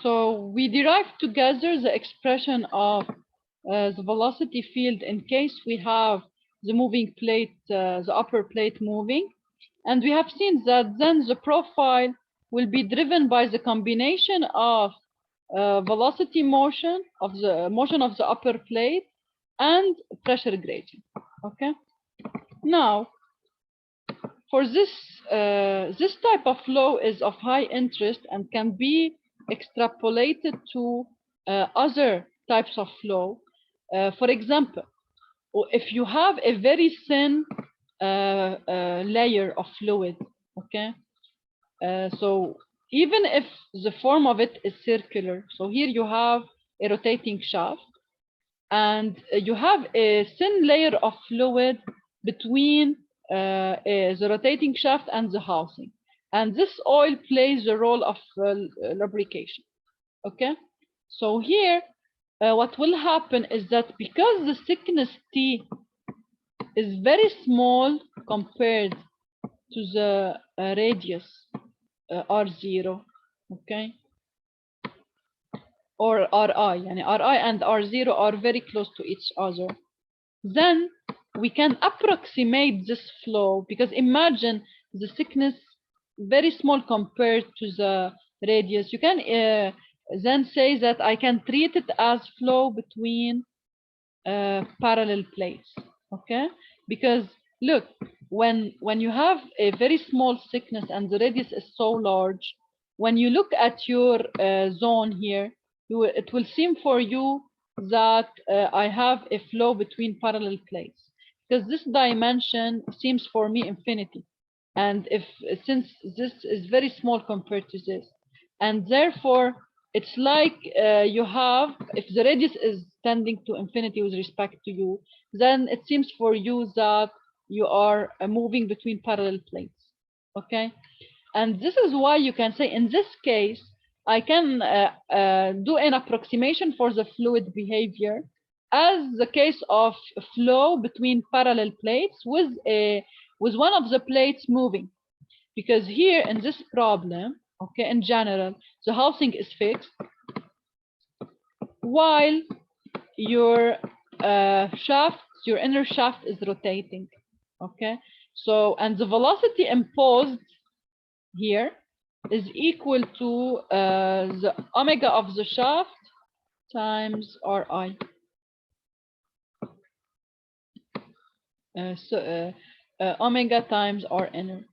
So we derive together the expression of the velocity field in case we have the moving plate, the upper plate moving. And we have seen that then the profile will be driven by the combination of velocity motion of the upper plate and pressure gradient. Okay. Now, for this type of flow is of high interest and can be extrapolated to other types of flow. For example, if you have a very thin layer of fluid, okay, so even if the form of it is circular, so here you have a rotating shaft, and you have a thin layer of fluid between the rotating shaft and the housing, and this oil plays the role of lubrication. Okay, so here what will happen is that because the thickness T is very small compared to the radius R0, okay, or Ri, yani Ri and R0 are very close to each other, then we can approximate this flow, because imagine the thickness very small compared to the radius. You can then say that I can treat it as flow between parallel plates, okay? Because look, when you have a very small thickness and the radius is so large, when you look at your zone here, it will seem for you that I have a flow between parallel plates, because this dimension seems for me infinity, and since this is very small compared to this, and therefore it's like you have, if the radius is tending to infinity with respect to you, then it seems for you that you are moving between parallel plates, okay? And this is why you can say in this case I can do an approximation for the fluid behavior as the case of flow between parallel plates with one of the plates moving, because here in this problem, okay, in general the housing is fixed while your shaft, your inner shaft is rotating, okay? So, and the velocity imposed here is equal to the omega of the shaft times Ri. Omega times R inner.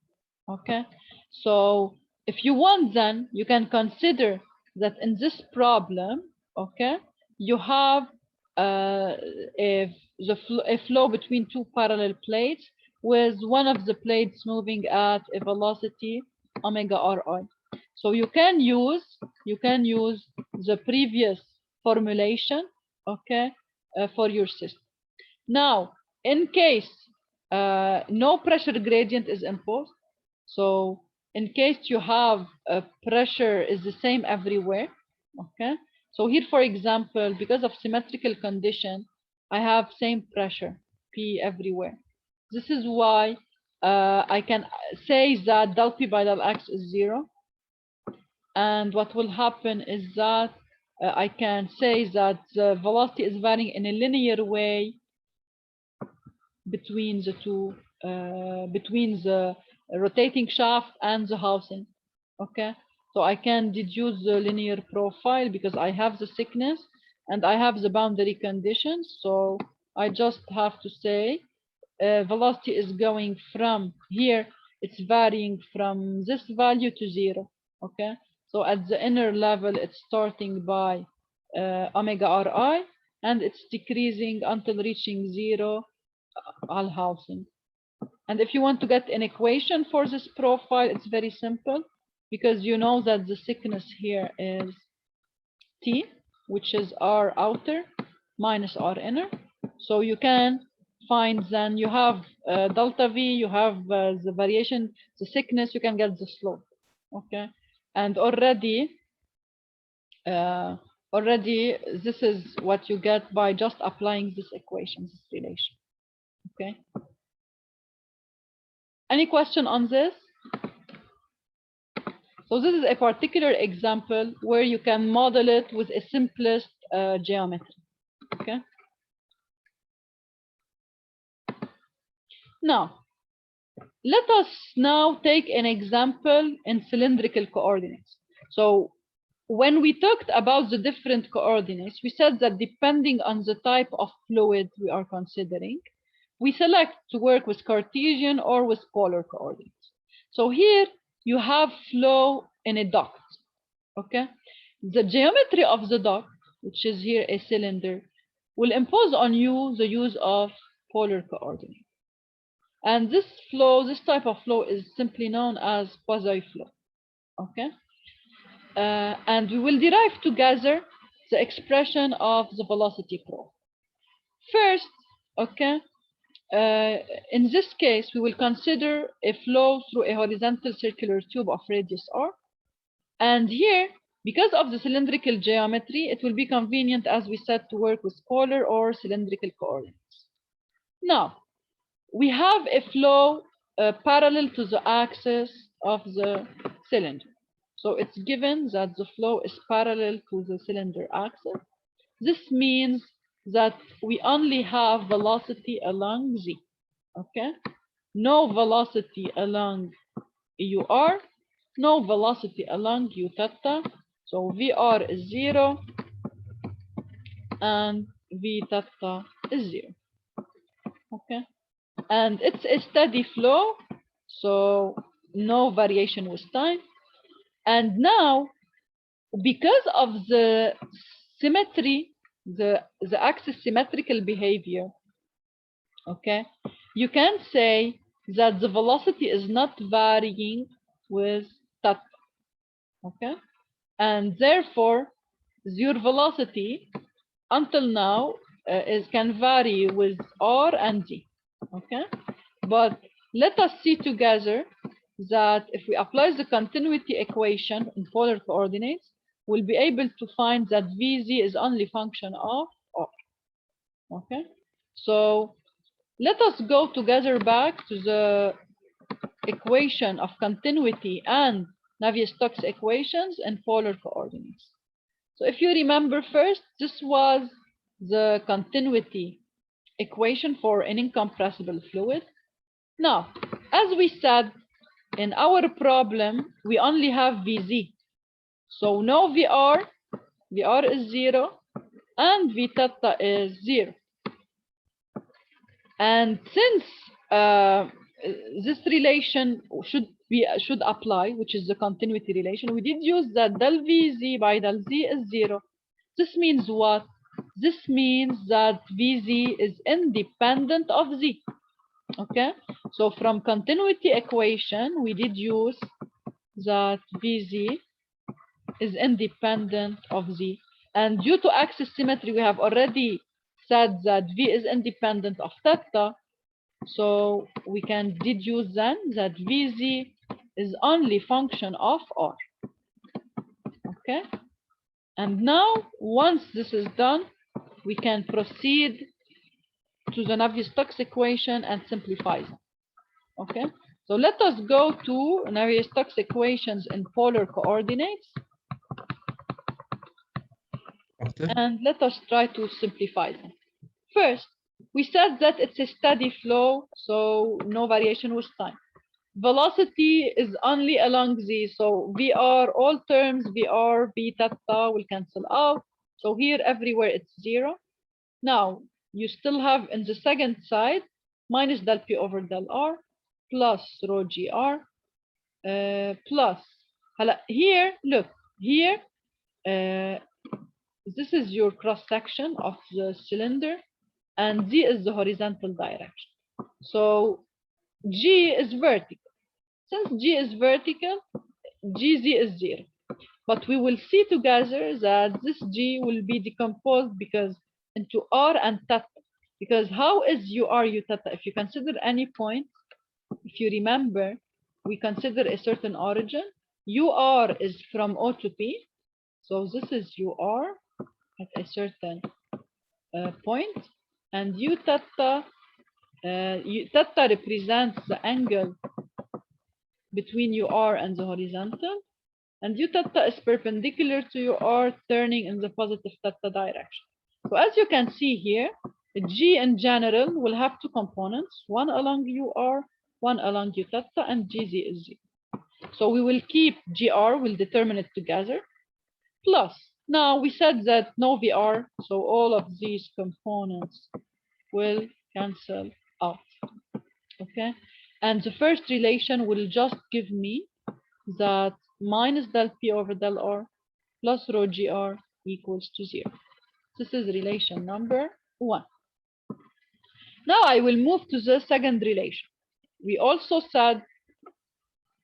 Okay, so if you want, then you can consider that in this problem, okay, you have a flow between two parallel plates with one of the plates moving at a velocity omega Ri. So you can use the previous formulation, okay, for your system. Now, in case no pressure gradient is imposed, so in case you have a pressure is the same everywhere, okay. So here, for example, because of symmetrical condition, I have same pressure P everywhere. This is why I can say that del P by del X is 0. And what will happen is that I can say that the velocity is varying in a linear way between the two, between the rotating shaft and the housing. Okay, so I can deduce the linear profile because I have the thickness and I have the boundary conditions. So I just have to say velocity is going from here, it's varying from this value to 0. Okay, so at the inner level it's starting by omega Ri and it's decreasing until reaching 0 all housing. And if you want to get an equation for this profile, it's very simple, because you know that the thickness here is T, which is R outer minus R inner. So you can find, then you have delta V, you have the variation, the thickness, you can get the slope. Okay, and already this is what you get by just applying this equation, this relation. Okay, any question on this? So this is a particular example where you can model it with a simplest geometry. Okay. Now, let us now take an example in cylindrical coordinates. So when we talked about the different coordinates, we said that depending on the type of fluid we are considering, we select to work with Cartesian or with polar coordinates. So here you have flow in a duct, okay? The geometry of the duct, which is here a cylinder, will impose on you the use of polar coordinates. And this flow, this type of flow is simply known as quasi-flow, okay? And we will derive together the expression of the velocity flow. First, okay, in this case, we will consider a flow through a horizontal circular tube of radius r. And here, because of the cylindrical geometry, it will be convenient, as we said, to work with polar or cylindrical coordinates. Now, we have a flow parallel to the axis of the cylinder. So it's given that the flow is parallel to the cylinder axis. This means that we only have velocity along z, okay? No velocity along ur, no velocity along u theta. So Vr is 0 and V theta is 0, okay? And it's a steady flow, so no variation with time. And now, because of the symmetry, the axis symmetrical behavior, okay, you can say that the velocity is not varying with theta, okay? And therefore, your velocity until now can vary with r and d, okay? But let us see together that if we apply the continuity equation in polar coordinates, we'll be able to find that Vz is only function of r. Okay, so let us go together back to the equation of continuity and Navier-Stokes equations in polar coordinates. So if you remember first, this was the continuity equation for an incompressible fluid. Now, as we said, in our problem, we only have Vz. So no Vr, Vr is 0, and V theta is 0. And since this relation should apply, which is the continuity relation, we did use that del Vz by del Z is 0. This means what? This means that Vz is independent of Z. Okay, so from continuity equation, we deduce that Vz is independent of Z. And due to axis symmetry, we have already said that V is independent of theta. So we can deduce then that Vz is only function of R. Okay, and now once this is done, we can proceed to the Navier-Stokes equation and simplify them. Okay, so let us go to Navier-Stokes equations in polar coordinates. Okay. And let us try to simplify them. First, we said that it's a steady flow, so no variation with time. Velocity is only along z, so Vr, all terms Vr, V theta will cancel out. So here, everywhere it's 0. Now, you still have in the second side, minus del P over del R, plus rho gr, plus, here, look, here, this is your cross section of the cylinder, and Z is the horizontal direction. So G is vertical. Since G is vertical, GZ is 0. But we will see together that this G will be decomposed because into R and theta. Because how is UR U theta? If you consider any point, if you remember, we consider a certain origin. UR is from O to P. So this is UR at a certain point, and U theta, theta represents the angle between UR and the horizontal, and u theta is perpendicular to ur, turning in the positive theta direction. So as you can see here, G in general will have two components, one along ur, one along u theta, and gz is 0. So we will keep gr, we'll determine it together, plus, now we said that no vr, so all of these components will cancel out, okay? And the first relation will just give me that minus del p over del r plus rho gr equals to 0. This is relation number 1. Now I will move to the second relation. We also said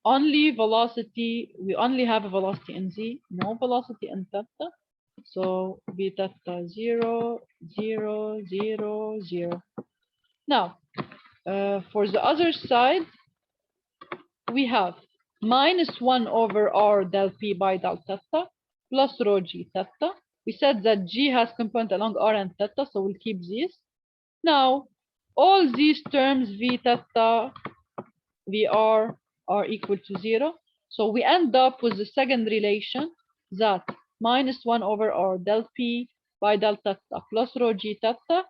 only velocity, we only have a velocity in z, no velocity in theta. So v theta 0, 0, 0, 0. Now, for the other side, we have minus 1 over r del p by del theta plus rho g theta. We said that g has component along r and theta, so we'll keep these. Now, all these terms v theta, vr are equal to 0. So we end up with the second relation that minus 1 over r del p by del theta plus rho g theta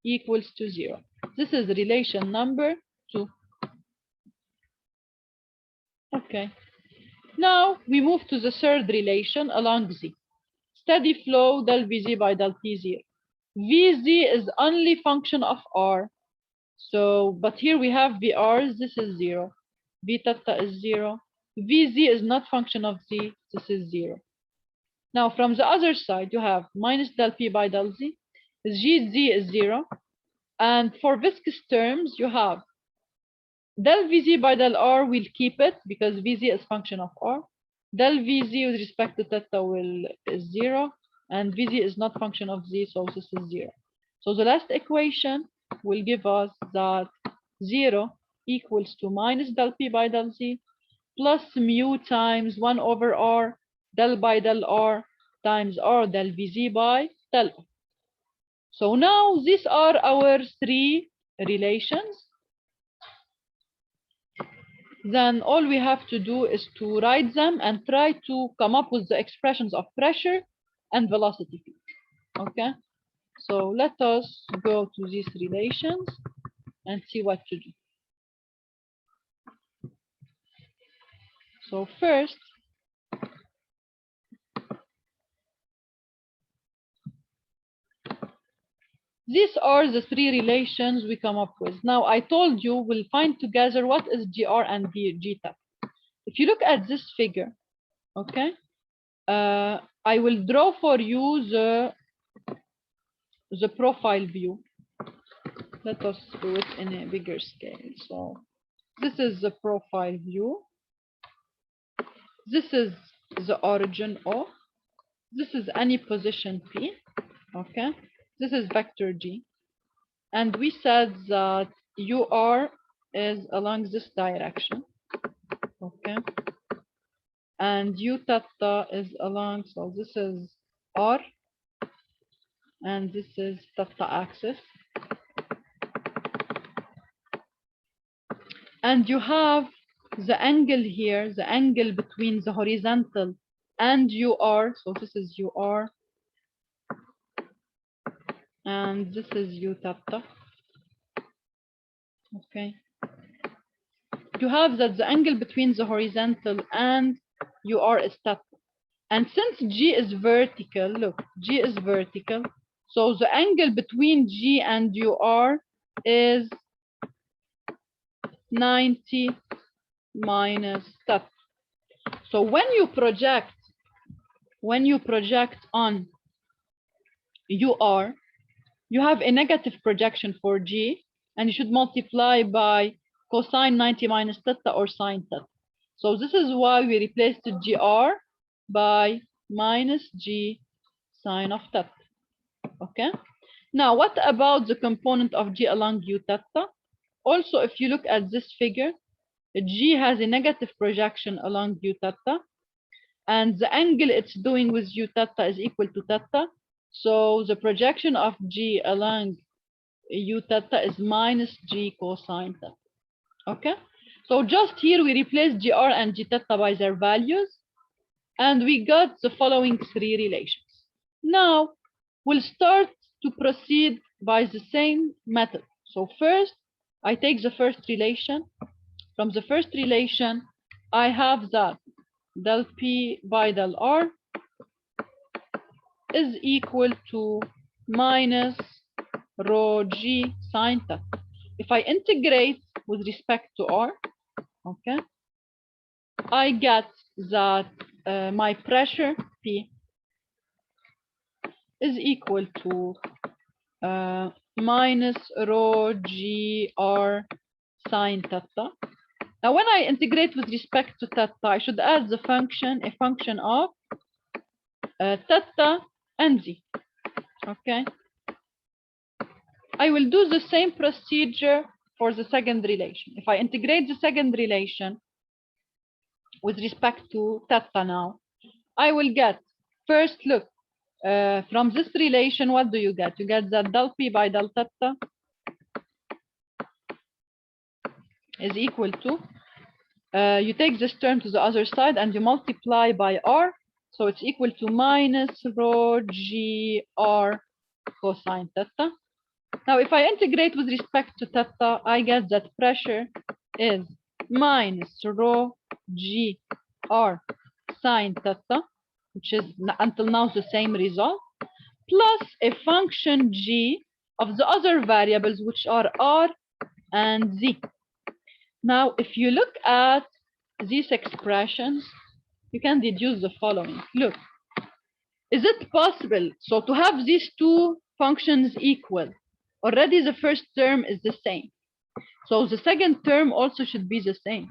equals to 0. This is relation number 2. Okay. Now we move to the third relation along z. Steady flow del Vz by del T0. Vz is only function of r. So, but here we have Vr, this is 0. V theta is 0. Vz is not function of z, this is 0. Now from the other side, you have minus del P by del Z. Gz is 0. And for viscous terms, you have del Vz by del R, we'll keep it because Vz is function of R. Del Vz with respect to theta is 0. And Vz is not function of Z, so this is 0. So the last equation will give us that 0 equals to minus del P by del Z plus mu times 1 over R del by del R times R del Vz by del R. So now these are our three relations. Then all we have to do is to write them and try to come up with the expressions of pressure and velocity field. Okay, so let us go to these relations and see what to do. So first, these are the three relations we come up with. Now I told you we'll find together what is GR and G theta. If you look at this figure, okay, I will draw for you the profile view. Let us do it in a bigger scale. So this is the profile view. This is the origin O. This is any position P. Okay. This is vector G. And we said that UR is along this direction. Okay. And U theta is along, so this is R. And this is theta axis. And you have the angle here, the angle between the horizontal and UR. So this is UR. And this is U theta. Okay. You have that the angle between the horizontal and UR is theta. And since G is vertical, look, G is vertical. So the angle between G and UR is 90 minus theta. So when you project on UR, you have a negative projection for G, and you should multiply by cosine 90 minus theta or sine theta. So this is why we replaced the GR by minus G sine of theta. Okay. Now, what about the component of G along U theta? Also, if you look at this figure, G has a negative projection along U theta, and the angle it's doing with U theta is equal to theta. So the projection of G along U theta is minus G cosine theta. Okay. So just here we replace GR and G theta by their values. And we got the following three relations. Now, we'll start to proceed by the same method. So first, I take the first relation. From the first relation, I have that del P by del R is equal to minus rho G sine theta. If I integrate with respect to R, okay, I get that my pressure P is equal to minus rho G R sine theta. Now, when I integrate with respect to theta, I should add the function, a function of theta and z. Okay. I will do the same procedure for the second relation. If I integrate the second relation with respect to theta now, I will get, first look, from this relation, what do you get? You get that del P by del theta is equal to, you take this term to the other side and you multiply by R. So it's equal to minus rho G R cosine theta. Now, if I integrate with respect to theta, I get that pressure is minus rho G R sine theta, which is until now the same result, plus a function G of the other variables, which are R and Z. Now, if you look at these expressions, you can deduce the following. Look, is it possible, so to have these two functions equal, already the first term is the same. So the second term also should be the same.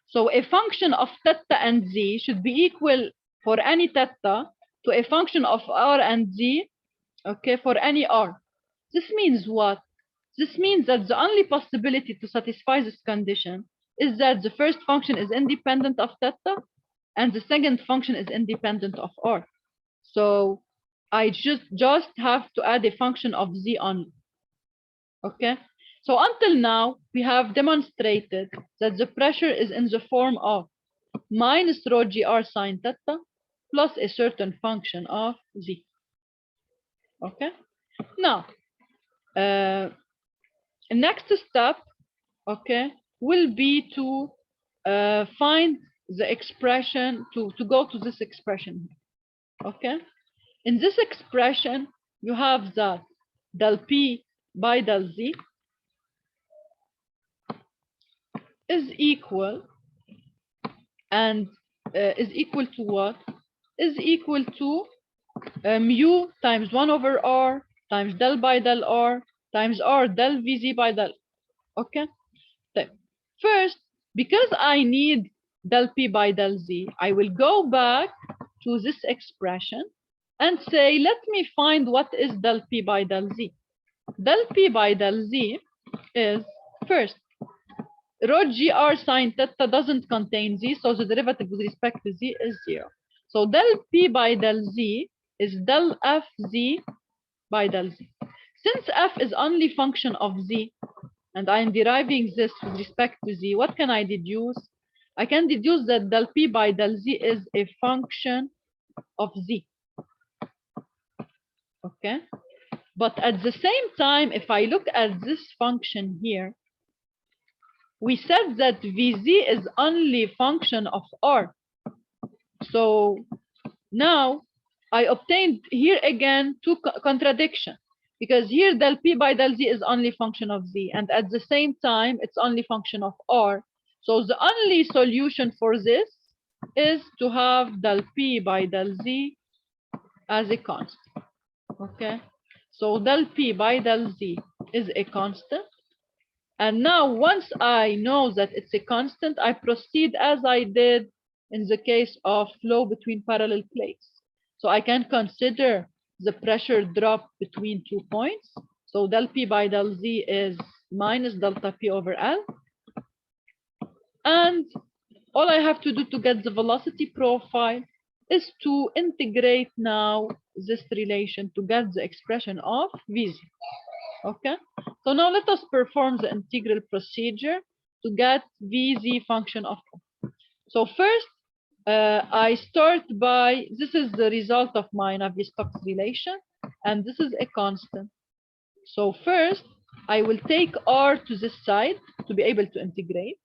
So a function of theta and z should be equal for any theta to a function of r and z, okay, for any r. This means what? This means that the only possibility to satisfy this condition is that the first function is independent of theta and the second function is independent of r. So I just have to add a function of z only. Okay, so until now we have demonstrated that the pressure is in the form of minus rho gr sine theta plus a certain function of z. Okay, now next step, okay, will be to find the expression, to go to this expression. Okay, in this expression you have that del p by del z is equal, and is equal to what? Is equal to mu times 1 over r times del by del r times r del vz by del. Okay, so first, because I need del p by del z, I will go back to this expression and say, let me find what is del p by del z. Del p by del z is, first, rho gr sine theta doesn't contain z, so the derivative with respect to z is 0. So del p by del z is del f z by del z. Since f is only function of z, and I am deriving this with respect to z, what can I deduce? I can deduce that del p by del z is a function of z. Okay, but at the same time, if I look at this function here, we said that vz is only function of r. So now I obtained here again two contradictions, because here del p by del z is only function of z, and at the same time it's only function of r. So the only solution for this is to have del p by del z as a constant. Okay, so del p by del z is a constant. And now once I know that it's a constant, I proceed as I did in the case of flow between parallel plates. So I can consider the pressure drop between 2 points. So del P by del Z is minus delta P over L. And all I have to do to get the velocity profile is to integrate now this relation to get the expression of Vz. Okay, so now let us perform the integral procedure to get Vz function of. So first, I start by, this is the result of my Navier-Stokes relation, and this is a constant. So first, I will take r to this side to be able to integrate.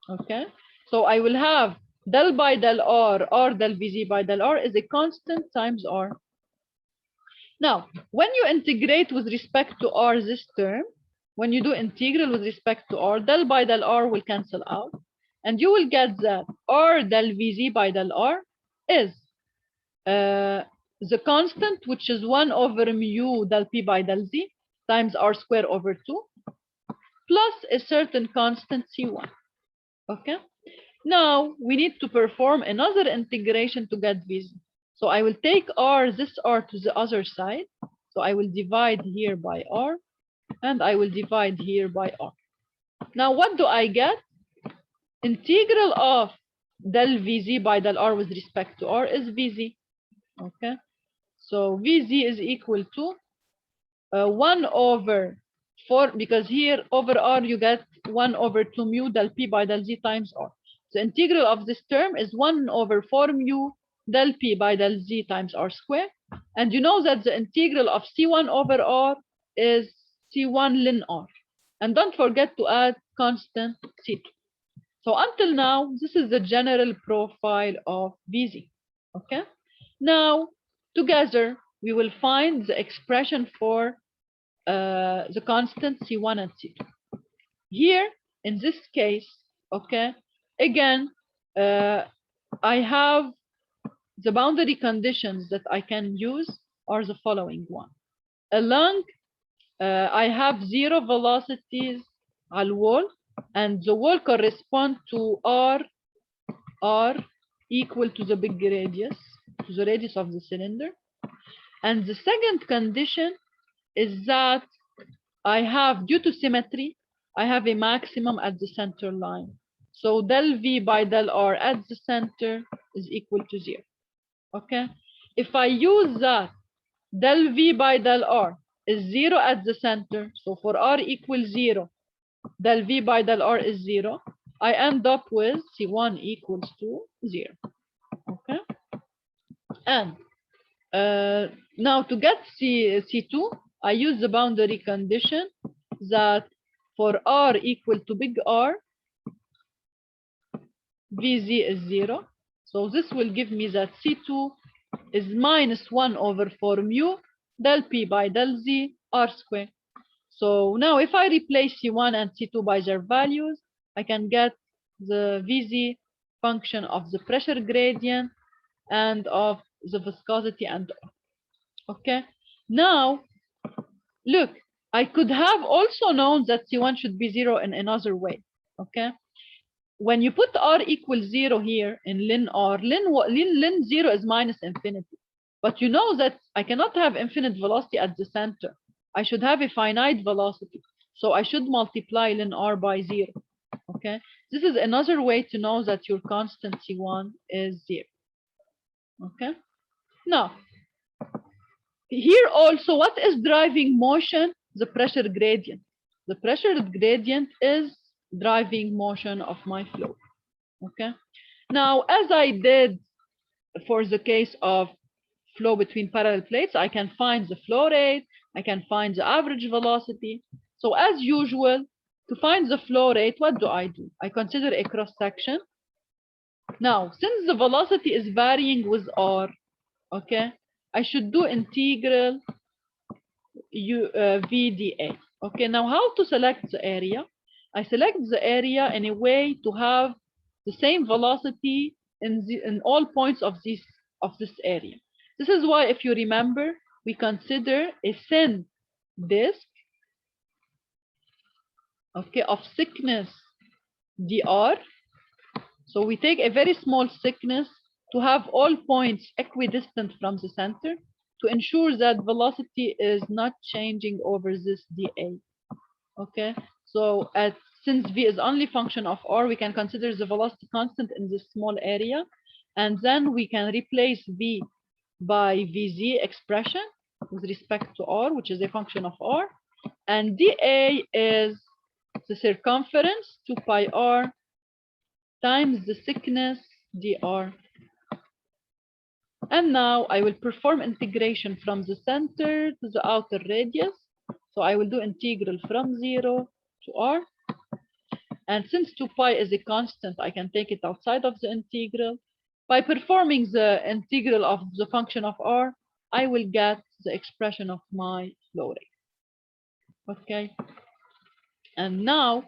Okay, so I will have del by del r del Vz by del r is a constant times r. Now, when you integrate with respect to r this term, when you do integral with respect to r, del by del r will cancel out, and you will get that r del Vz by del r is the constant, which is 1 over mu del p by del z times r squared over 2, plus a certain constant c1. Okay? Now, we need to perform another integration to get Vz. So I will take r, this r to the other side. So I will divide here by r, and I will divide here by r. Now, what do I get? Integral of del Vz by del r with respect to r is Vz. Okay? So Vz is equal to 1 over 4, because here over r you get 1 over 2 mu del p by del z times r. The integral of this term is 1 over 4 mu del p by del z times r squared. And you know that the integral of c1 over r is c1 ln r. And don't forget to add constant c2. So until now, this is the general profile of Vz. Okay? Now, together, we will find the expression for the constant C1 and C2. Here, in this case, okay, again, I have the boundary conditions that I can use are the following one. Along, I have 0 velocities al wall, and the wall corresponds to r equal to the big radius, to the radius of the cylinder. And the second condition is that I have, due to symmetry, I have a maximum at the center line. So del V by del R at the center is equal to 0. Okay? If I use that, del V by del R is 0 at the center. So for R equals 0, del V by del R is 0. I end up with C1 equals to 0. Okay? And now to get C2, I use the boundary condition that for R equal to big R, Vz is 0. So this will give me that C2 is minus 1 over 4 mu del P by del Z R squared. So now if I replace C1 and C2 by their values, I can get the Vz function of the pressure gradient and of the viscosity and R. Okay, now look, I could have also known that C1 should be 0 in another way. Okay, when you put R equals 0 here in ln R, ln 0 is minus infinity. But you know that I cannot have infinite velocity at the center. I should have a finite velocity. So I should multiply ln R by 0. Okay, this is another way to know that your constant C1 is 0. Okay, now here also, what is driving motion? The pressure gradient. The pressure gradient is driving motion of my flow. Okay. Now, as I did for the case of flow between parallel plates, I can find the flow rate, I can find the average velocity. So as usual, to find the flow rate, what do? I consider a cross section. Now, since the velocity is varying with r, okay, I should do integral VdA. Okay, now how to select the area? I select the area in a way to have the same velocity in all points of this area. This is why, if you remember, we consider a thin disk, okay, of thickness dr. So we take a very small thickness to have all points equidistant from the center to ensure that velocity is not changing over this dA. Okay, so since v is only function of r, we can consider the velocity constant in this small area, and then we can replace v by vz expression with respect to r, which is a function of r, and dA is the circumference 2 pi r times the thickness dr. And now I will perform integration from the center to the outer radius. So I will do integral from 0 to r. And since 2 pi is a constant, I can take it outside of the integral. By performing the integral of the function of r, I will get the expression of my flow rate. Okay. And now,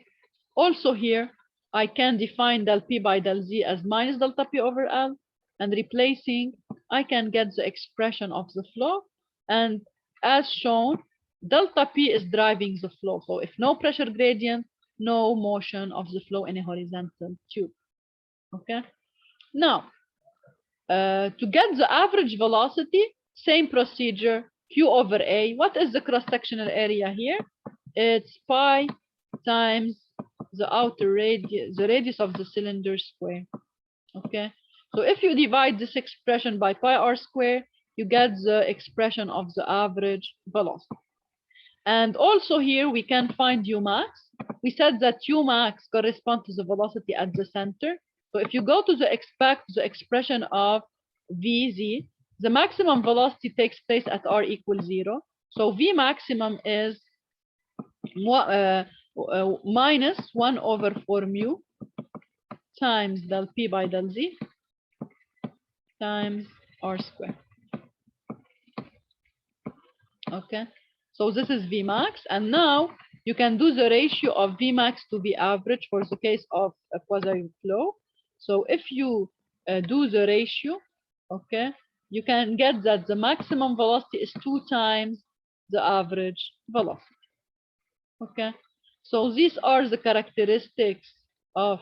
also here, I can define del P by del Z as minus delta P over L. And replacing, I can get the expression of the flow. And as shown, delta P is driving the flow. So if no pressure gradient, no motion of the flow in a horizontal tube. Okay. Now, to get the average velocity, same procedure, Q over A. What is the cross-sectional area here? It's pi times the outer radius, the radius of the cylinder square. Okay. So if you divide this expression by pi r square, you get the expression of the average velocity. And also here we can find U max. We said that U max corresponds to the velocity at the center. So if you go to the expression of Vz, the maximum velocity takes place at r equals 0. So V maximum is minus 1 over 4 mu times del P by del Z times r square. Okay. So this is Vmax, and now you can do the ratio of Vmax to V average for the case of a quasi flow. So if you do the ratio, okay, you can get that the maximum velocity is 2 times the average velocity. Okay, so these are the characteristics of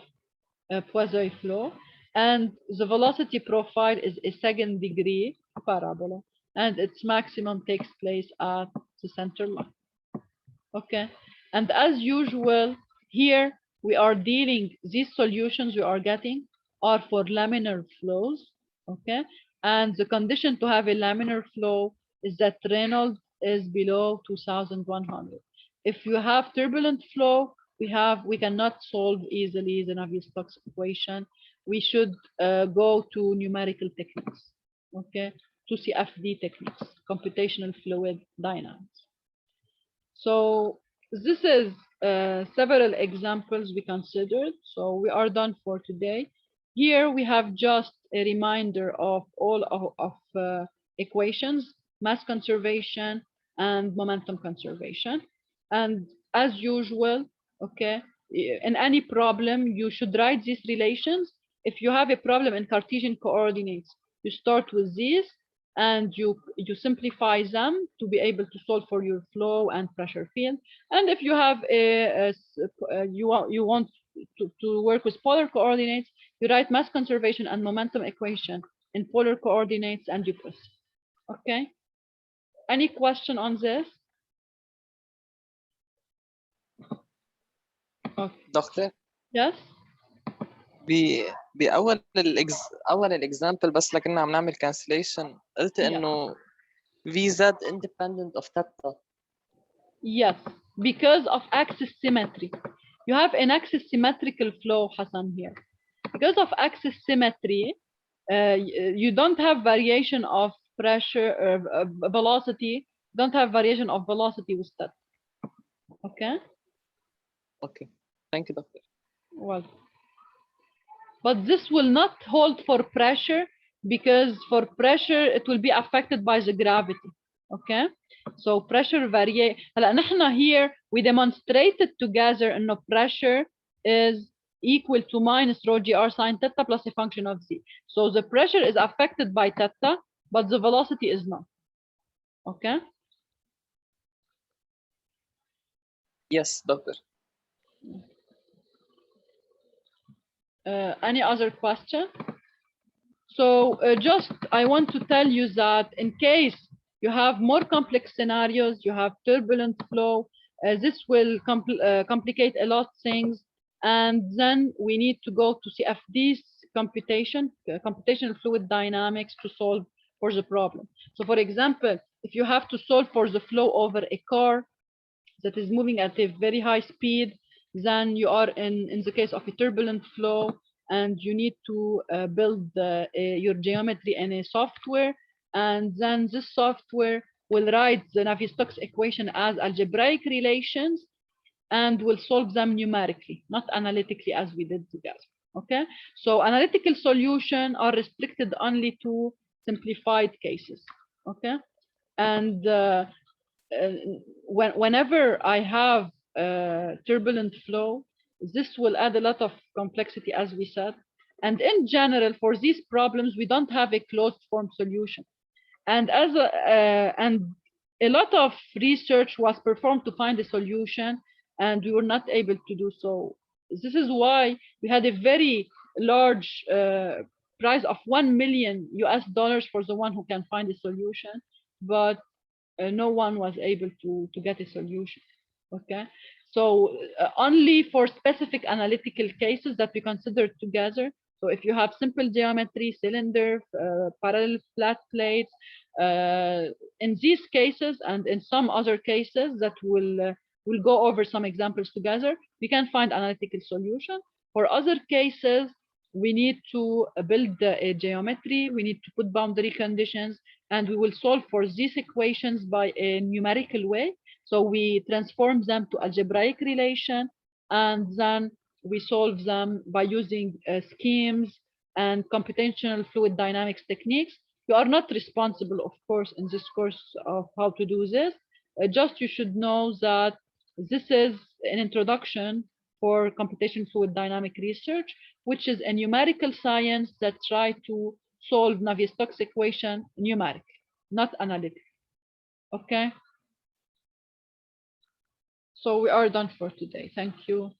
a quasi flow, and the velocity profile is a second degree parabola, and its maximum takes place at the center line. Okay, and as usual, here we are dealing, these solutions we are getting are for laminar flows. Okay, and the condition to have a laminar flow is that Reynolds is below 2100. If you have turbulent flow, we cannot solve easily the Navier-Stokes equation. We should go to numerical techniques, okay, to CFD techniques, computational fluid dynamics. So this is several examples we considered. So we are done for today. Here we have just a reminder of all of equations, mass conservation and momentum conservation. And as usual, okay, in any problem, you should write these relations. If you have a problem in Cartesian coordinates, you start with these and you simplify them to be able to solve for your flow and pressure field. And if you have you want to work with polar coordinates, you write mass conservation and momentum equation in polar coordinates and you proceed. Okay. Any question on this? Okay. دكتور Yes. باول اول الاكزامبل بس لكنا عم نعمل كانسليشن قلت انه V Z independent of theta. Yes, because of axis symmetry. You have an axis symmetrical flow, Hassan, here. Because of axis symmetry, you don't have variation of pressure or velocity, don't have variation of velocity with that. Okay? Okay. Thank you, doctor. Well, but this will not hold for pressure because for pressure, it will be affected by the gravity. Okay? So pressure vary. هلا نحن here we demonstrated together إنه pressure is equal to minus rho gr sine theta plus a function of z. So the pressure is affected by theta, but the velocity is not. Okay? Yes, doctor. Any other question? So just I want to tell you that in case you have more complex scenarios, you have turbulent flow, this will complicate a lot of things. And then we need to go to CFD's computational fluid dynamics to solve for the problem. So for example, if you have to solve for the flow over a car that is moving at a very high speed, then you are in the case of a turbulent flow, and you need to build your geometry in a software, and then this software will write the Navier-Stokes equation as algebraic relations and will solve them numerically, not analytically as we did together. Okay, so analytical solution are restricted only to simplified cases. Okay, and uh, whenever I have turbulent flow, this will add a lot of complexity, as we said. And in general, for these problems, we don't have a closed form solution. And a lot of research was performed to find a solution, and we were not able to do so. This is why we had a very large prize of 1 million US dollars for the one who can find a solution, but no one was able to get a solution. Okay, so only for specific analytical cases that we consider together. So if you have simple geometry, cylinder, parallel flat plates, uh, in these cases and in some other cases that will go over some examples together, we can find analytical solution. For other cases, we need to build a geometry, we need to put boundary conditions, and we will solve for these equations by a numerical way. So we transform them to algebraic relation, and then we solve them by using schemes and computational fluid dynamics techniques. You are not responsible, of course, in this course of how to do this. Just you should know that this is an introduction for computational fluid dynamic research, which is a numerical science that try to solve Navier-Stokes equation numerically, not analytically. Okay, so we are done for today. Thank you.